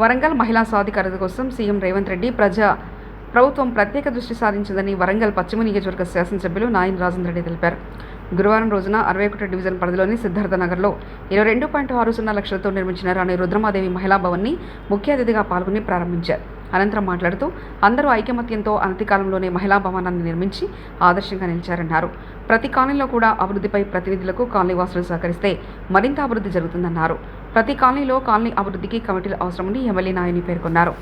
వరంగల్ మహిళా సాధికారత కోసం సీఎం రేవంత్ రెడ్డి ప్రభుత్వం ప్రత్యేక దృష్టి సారించిందని వరంగల్ పశ్చిమ నియోజకవర్గ శాసనసభ్యులు నాయన రాజేందర్ రెడ్డి తెలిపారు. గురువారం రోజున 61 డివిజన్ పరిధిలోని సిద్ధార్థ నగర్లో 22.60 లక్షలతో నిర్మించిన రాణి రుద్రమాదేవి మహిళా భవన్ని ముఖ్య అతిథిగా పాల్గొని ప్రారంభించారు. అనంతరం మాట్లాడుతూ అందరూ ఐకమత్యంతో అనతి కాలంలోనే మహిళా భవనాన్ని నిర్మించి ఆదర్శంగా నిలిచారన్నారు. ప్రతి కాలనీలో కూడా అభివృద్ధిపై ప్రతినిధులకు కాలనీ వాసులు సహకరిస్తే మరింత అభివృద్ధి జరుగుతుందన్నారు. ప్రతి కాలనీలో కాలనీ అభివృద్ధికి కమిటీలు అవసరమని ఎమ్మెల్యే నాయని పేర్కొన్నారు.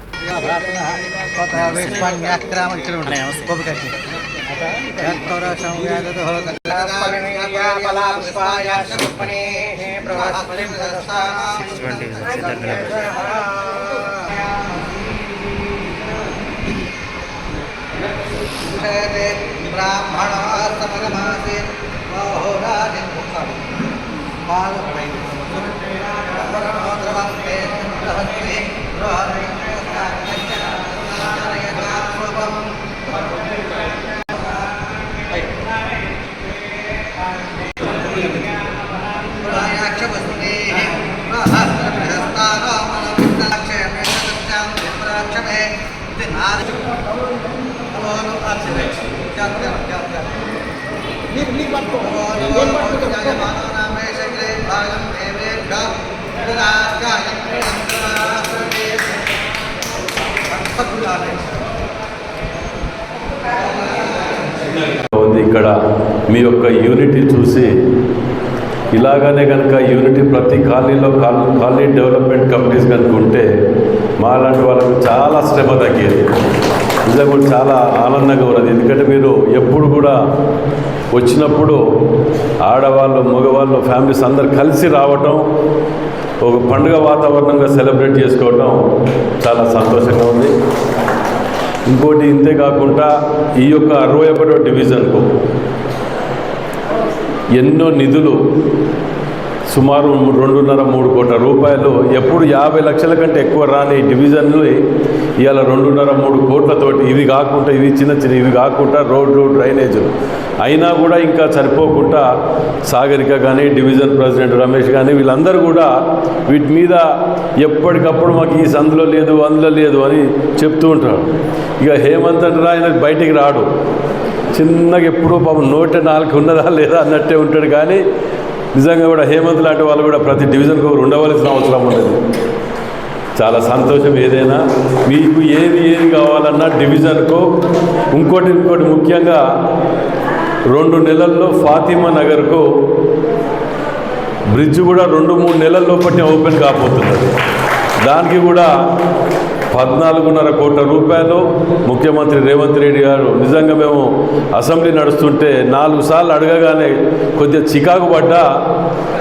ఇక్కడ మీ యొక్క యూనిటీ చూసి ఇలాగానే కనుక యూనిటీ ప్రతి కాలనీలో కాలనీ డెవలప్మెంట్ కమిటీస్ కనుక ఉంటే మాలాంటి వాళ్ళకు చాలా శ్రమ తగ్గేది. నిజంగా చాలా ఆనందంగా ఉన్నది. ఎందుకంటే మీరు ఎప్పుడు కూడా వచ్చినప్పుడు ఆడవాళ్ళు మగవాళ్ళు ఫ్యామిలీస్ అందరు కలిసి రావటం, ఒక పండుగ వాతావరణంగా సెలబ్రేట్ చేసుకోవటం చాలా సంతోషంగా ఉంది. ఇంకోటి ఇంతే కాకుండా ఈ యొక్క 61వ డివిజన్కు ఎన్నో నిధులు సుమారు 2.5-3 కోట్ల రూపాయలు ఎప్పుడు 50 లక్షల కంటే ఎక్కువ రాని డివిజన్లు ఇవాళ 2.5-3 కోట్లతోటి ఇవి చిన్న ఇవి కాకుండా రోడ్లు డ్రైనేజీలు అయినా కూడా ఇంకా సరిపోకుండా సాగరిక కానీ డివిజన్ ప్రెసిడెంట్ రమేష్ కానీ వీళ్ళందరూ కూడా వీటి మీద ఎప్పటికప్పుడు మాకు ఈ సందులో లేదు అందులో లేదు అని చెప్తూ ఉంటారు. ఇక హేమంత్ అంటే ఆయన బయటికి రాడు, చిన్నగా ఎప్పుడూ పాపం 104 ఉన్నదా లేదా అన్నట్టే ఉంటాడు. కానీ నిజంగా కూడా హేమంత్ లాంటి వాళ్ళు కూడా ప్రతి డివిజన్కి ఒకరు ఉండవలసిన అవసరం ఉండదు. చాలా సంతోషం. ఏదైనా మీకు ఏది కావాలన్నా డివిజన్కు ఇంకోటి ముఖ్యంగా 2 నెలల్లో ఫాతిమా నగర్కు బ్రిడ్జ్ కూడా 2-3 నెలల లోపలనే ఓపెన్ కాబోతున్నది. దానికి కూడా 14.5 కోట్ల రూపాయలు ముఖ్యమంత్రి రేవంత్ రెడ్డి గారు నిజంగా మేము అసెంబ్లీ నడుస్తుంటే 4 సార్లు అడగగానే కొద్దిగా చికాకు పడ్డా